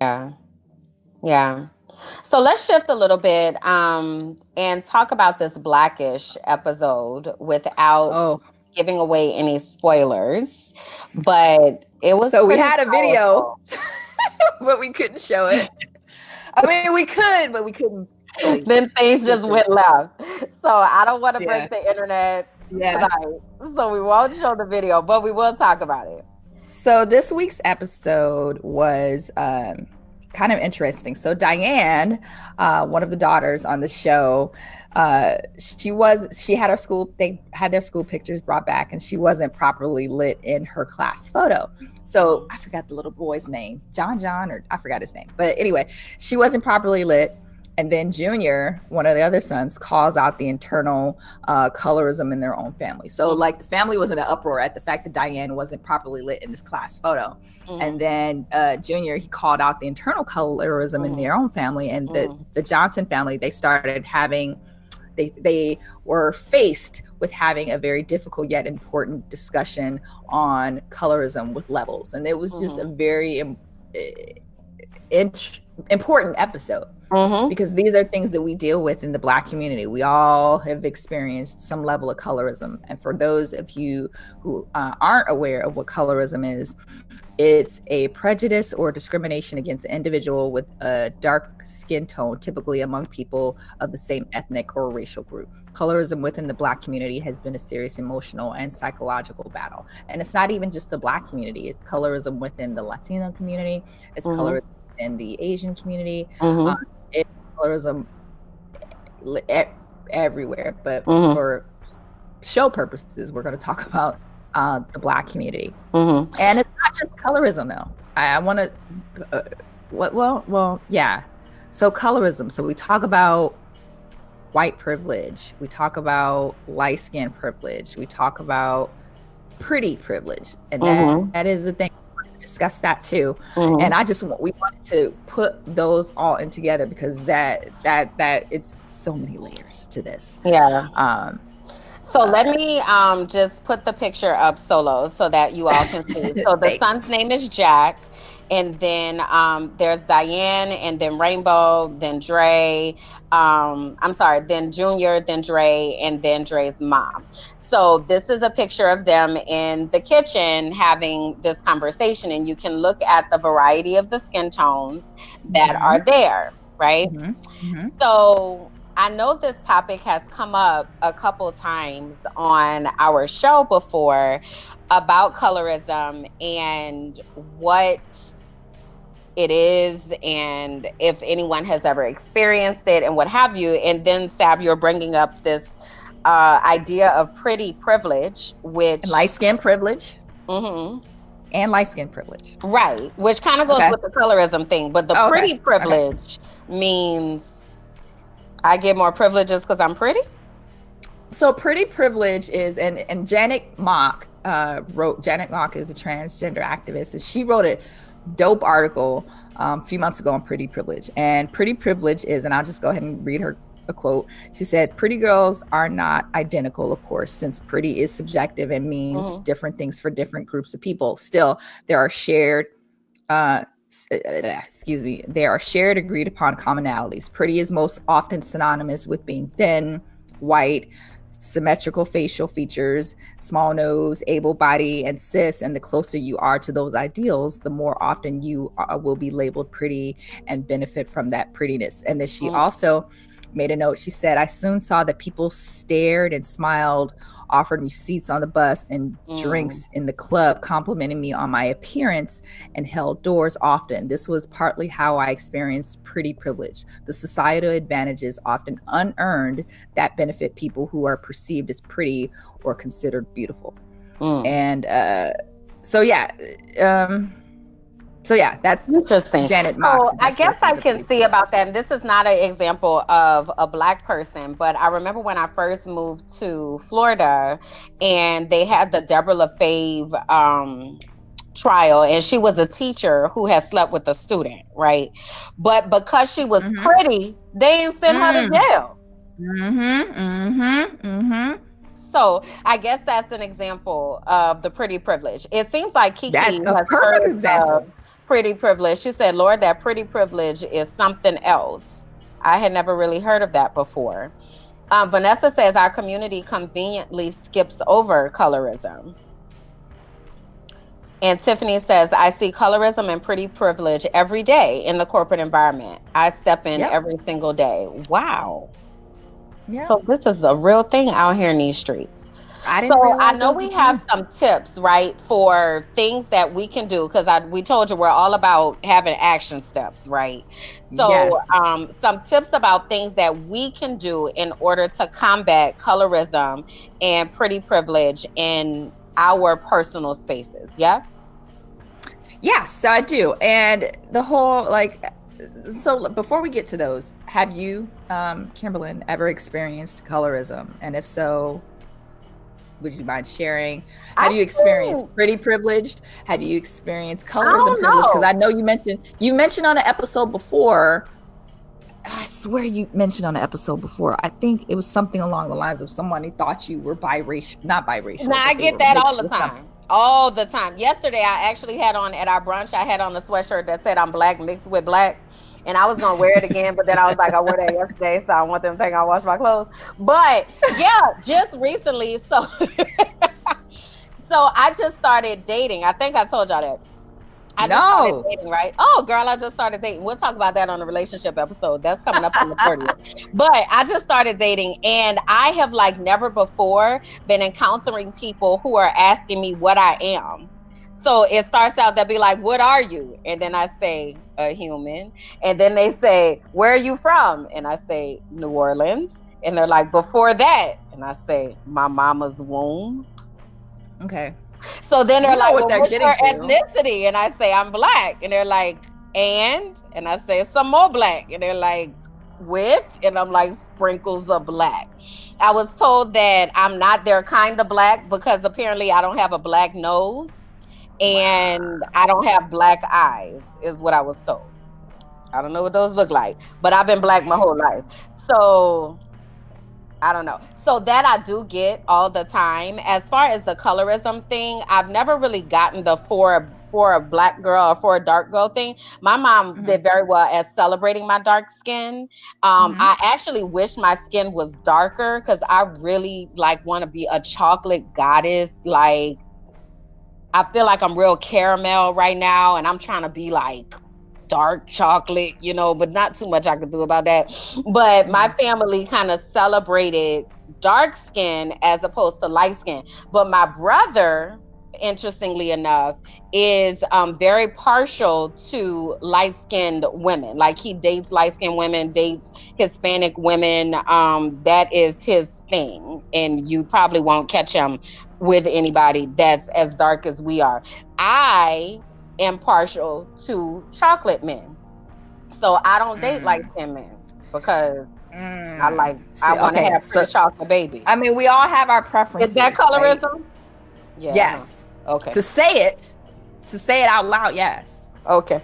Yeah. Yeah. So let's shift a little bit and talk about this Blackish episode without Oh, giving away any spoilers. But it was so we pretty had a video, powerful. but we couldn't show it. I mean, we could, but we couldn't really Then things get just the. went left. So I don't want to Yeah, break the internet yeah. tonight. So we won't show the video, but we will talk about it. So this week's episode was kind of interesting. So Diane, one of the daughters on the show, she had her school. They had their school pictures brought back, and she wasn't properly lit in her class photo. So I forgot the little boy's name, John, or I forgot his name. But anyway, she wasn't properly lit. And then Junior, one of the other sons, calls out the internal colorism in their own family. So like the family was in an uproar at the fact that Diane wasn't properly lit in this class photo. Mm-hmm. And then Junior, he called out the internal colorism in their own family. And the Johnson family, they started having, they were faced with having a very difficult yet important discussion on colorism with levels. And it was just a very important episode. Mm-hmm. Because these are things that we deal with in the Black community. We all have experienced some level of colorism. And for those of you who aren't aware of what colorism is, it's a prejudice or discrimination against an individual with a dark skin tone, typically among people of the same ethnic or racial group. Colorism within the Black community has been a serious emotional and psychological battle. And it's not even just the Black community. It's colorism within the Latino community. It's colorism in the Asian community. It's colorism everywhere. But for show purposes, we're going to talk about the Black community. And it's not just colorism, though. I want to, yeah. So colorism. So we talk about white privilege. We talk about light skin privilege. We talk about pretty privilege. And that is the thing. Discuss that too. And we wanted to put those all in together because that it's so many layers to this. So let me just put the picture up solo so that you all can see. So the son's name is Jack, and then there's Diane, and then Rainbow, then Dre. Then Junior, then Dre, and then Dre's mom. So this is a picture of them in the kitchen having this conversation, and you can look at the variety of the skin tones that are there, right? So I know this topic has come up a couple times on our show before about colorism and what it is and if anyone has ever experienced it and what have you. And then, Sab, you're bringing up this idea of pretty privilege, which light skin privilege, and light skin privilege, right? Which kind of goes with the colorism thing, but the pretty privilege means I get more privileges because I'm pretty. So pretty privilege is, and Janet Mock wrote. Janet Mock is a transgender activist, and she wrote a dope article a few months ago on pretty privilege. And pretty privilege is, and I'll just go ahead and read her a quote. She said, "Pretty girls are not identical, of course, since pretty is subjective and means different things for different groups of people. Still, there are shared, there are shared agreed upon commonalities. Pretty is most often synonymous with being thin, white, symmetrical facial features, small nose, able body, and cis. And the closer you are to those ideals, the more often you will be labeled pretty and benefit from that prettiness." And then she also made a note. She said, "I soon saw that people stared and smiled, offered me seats on the bus and drinks in the club, complimenting me on my appearance, and held doors often. This was partly how I experienced pretty privilege. The societal advantages, often unearned, that benefit people who are perceived as pretty or considered beautiful." And that's interesting. Janet Mock's. So I guess I can see about that. And this is not an example of a Black person, but I remember when I first moved to Florida and they had the Deborah LaFave trial, and she was a teacher who had slept with a student, right? But because she was pretty, they didn't send her to jail. So I guess that's an example of the pretty privilege. It seems like Kiki has heard of Pretty privilege. She said, Lord, that pretty privilege is something else. I had never really heard of that before. Vanessa says our community conveniently skips over colorism. And Tiffany says, I see colorism and pretty privilege every day in the corporate environment. I step in every single day. Wow. Yeah. So this is a real thing out here in these streets. So I know we have some tips, right, for things that we can do, because we told you we're all about having action steps, right? So some tips about things that we can do in order to combat colorism and pretty privilege in our personal spaces. Yeah. Yes, I do. And the whole, like, so before we get to those, have you, Kimberlyn, ever experienced colorism? And if so, would you mind sharing? Have you experienced pretty privileged? Have you experienced colorism privilege? Because I know you mentioned on an episode before. I swear you mentioned on an episode before. I think it was something along the lines of somebody thought you were biracial, not biracial. No, I get that all the time. All the time. Yesterday, I actually had on at our brunch, I had on a sweatshirt that said I'm black mixed with black. And I was going to wear it again, but then I was like, I wore that yesterday, so I want them to think I washed my clothes. But yeah, just recently, so I just started dating. I think I told y'all that. I just started dating, right? Oh, girl, I just started dating. We'll talk about that on the relationship episode. That's coming up on the 30th. But I just started dating, and I have like never before been encountering people who are asking me what I am. So it starts out, they'll be like, what are you? And then I say, a human. And then they say, where are you from? And I say, New Orleans. And they're like, before that? And I say, my mama's womb. Okay. So then they're like, well, what's your ethnicity? And I say, I'm black. And they're like, and I say, some more black. And they're like, with? And I'm like, sprinkles of black. I was told that I'm not their kind of black because apparently I don't have a black nose. And I don't have black eyes, is what I was told. I don't know what those look like, but I've been black my whole life. So I don't know. So that I do get all the time. As far as the colorism thing, I've never really gotten the for a black girl or for a dark girl thing. My mom did very well at celebrating my dark skin. I actually wish my skin was darker because I really like want to be a chocolate goddess. Like, I feel like I'm real caramel right now, and I'm trying to be like dark chocolate, you know, but not too much I could do about that. But my family kind of celebrated dark skin as opposed to light skin. But my brother, interestingly enough, is very partial to light-skinned women. Like, he dates light-skinned women, dates Hispanic women. That is his thing. And you probably won't catch him with anybody that's as dark as we are. I am partial to chocolate men. So I don't date light-skinned men because I want to have pretty chocolate babies. I mean, we all have our preferences. Is that colorism? Right? Yeah. Yes. Okay. To say it out loud, yes. Okay.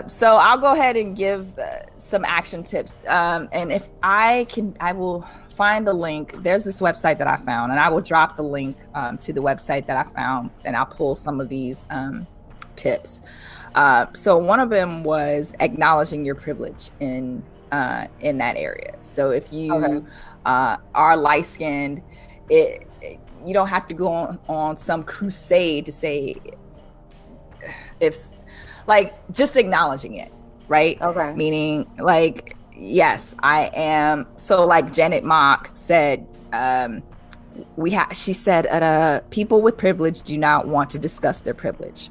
So I'll go ahead and give some action tips. And if I can, I will find the link. There's this website that I found, and I will drop the link to the website that I found, and I'll pull some of these tips. So one of them was acknowledging your privilege in that area. So if you are light-skinned, you don't have to go on some crusade to say, if like, just acknowledging it, right? Okay. Meaning, like, yes, I am. So like Janet Mock said, she said, people with privilege do not want to discuss their privilege.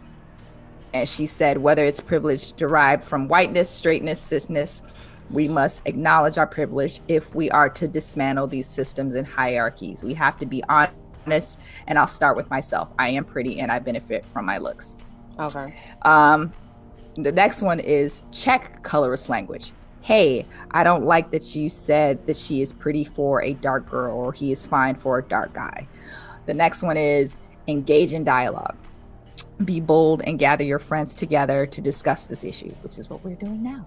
And she said, whether it's privilege derived from whiteness, straightness, cisness, we must acknowledge our privilege if we are to dismantle these systems and hierarchies. We have to be honest, and I'll start with myself. I am pretty and I benefit from my looks. Okay. The next one is check colorist language. Hey, I don't like that you said that she is pretty for a dark girl or he is fine for a dark guy. The next one is engage in dialogue. Be bold and gather your friends together to discuss this issue, which is what we're doing now.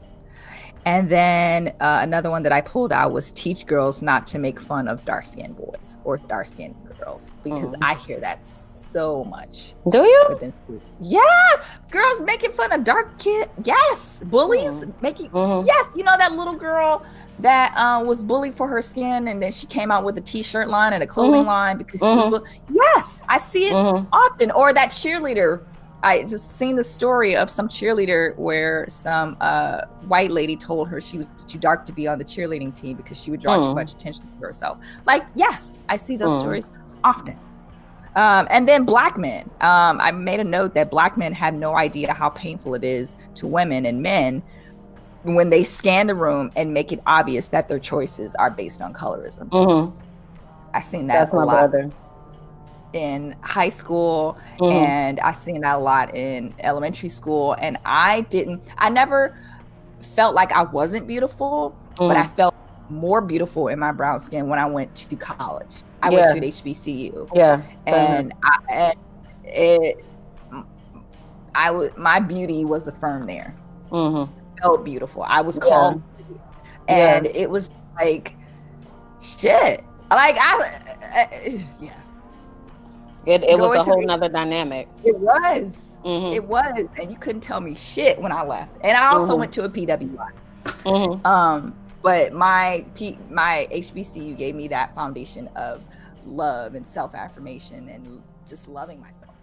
And then another one that I pulled out was teach girls not to make fun of dark-skinned boys or dark-skinned girls. girls because I hear that so much. Do you? Within school. Yeah, girls making fun of dark kid. Yes, bullies making. Yes, you know that little girl that was bullied for her skin, and then she came out with a T-shirt line and a clothing line because she was. Yes, I see it often. Or that cheerleader. I just seen the story of some cheerleader where some white lady told her she was too dark to be on the cheerleading team because she would draw too much attention to herself. Like, yes, I see those stories often. And then black men. I made a note that black men have no idea how painful it is to women and men when they scan the room and make it obvious that their choices are based on colorism. I've seen that a lot. Brother. In high school, and I seen that a lot in elementary school, and I never felt like I wasn't beautiful, but I felt more beautiful in my brown skin when I went to college. I went to an HBCU, and my beauty was affirmed there. I felt beautiful. I was called, and it was like shit. Like It was a whole nother dynamic. It was. It was. And you couldn't tell me shit when I left. And I also went to a PWI. But my HBCU gave me that foundation of love and self-affirmation and just loving myself.